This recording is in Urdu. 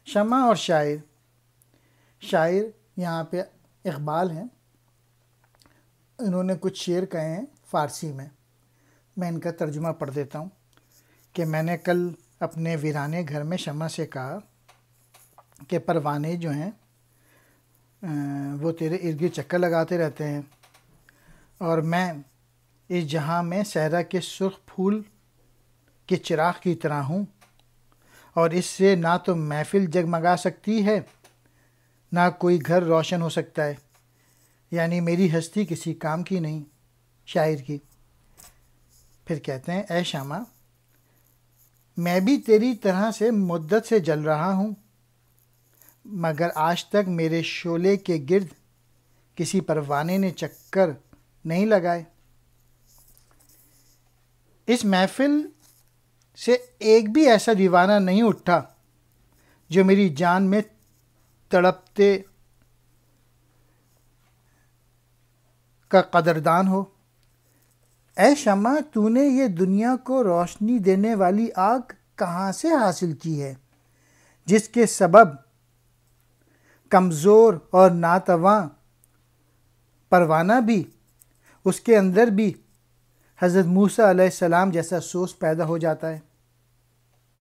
شمع اور شاعر یہاں پہ اقبال ہیں، انہوں نے کچھ شعر کہے ہیں فارسی میں ان کا ترجمہ پڑھ دیتا ہوں کہ میں نے کل اپنے ویرانے گھر میں شمع سے کہا کہ پروانے جو ہیں وہ تیرے ارد گرد چکر لگاتے رہتے ہیں، اور میں اس جہاں میں صحرا کے سرخ پھول کے چراغ کی طرح ہوں، اور اس سے نہ تو محفل جگمگا سکتی ہے نہ کوئی گھر روشن ہو سکتا ہے، یعنی میری ہستی کسی کام کی نہیں، شاعر کی۔ پھر کہتے ہیں اے شمع، میں بھی تیری طرح سے مدت سے جل رہا ہوں، مگر آج تک میرے شعلے کے گرد کسی پروانے نے چکر نہیں لگائے۔ اس محفل سے ایک بھی ایسا دیوانہ نہیں اٹھا جو میری جان میں تڑپتے کا قدردان ہو۔ اے شمع، تو نے یہ دنیا کو روشنی دینے والی آگ کہاں سے حاصل کی ہے، جس کے سبب کمزور اور ناتواں پروانہ بھی، اس کے اندر بھی حضرت موسیٰ علیہ السلام جیسا سوز پیدا ہو جاتا ہے۔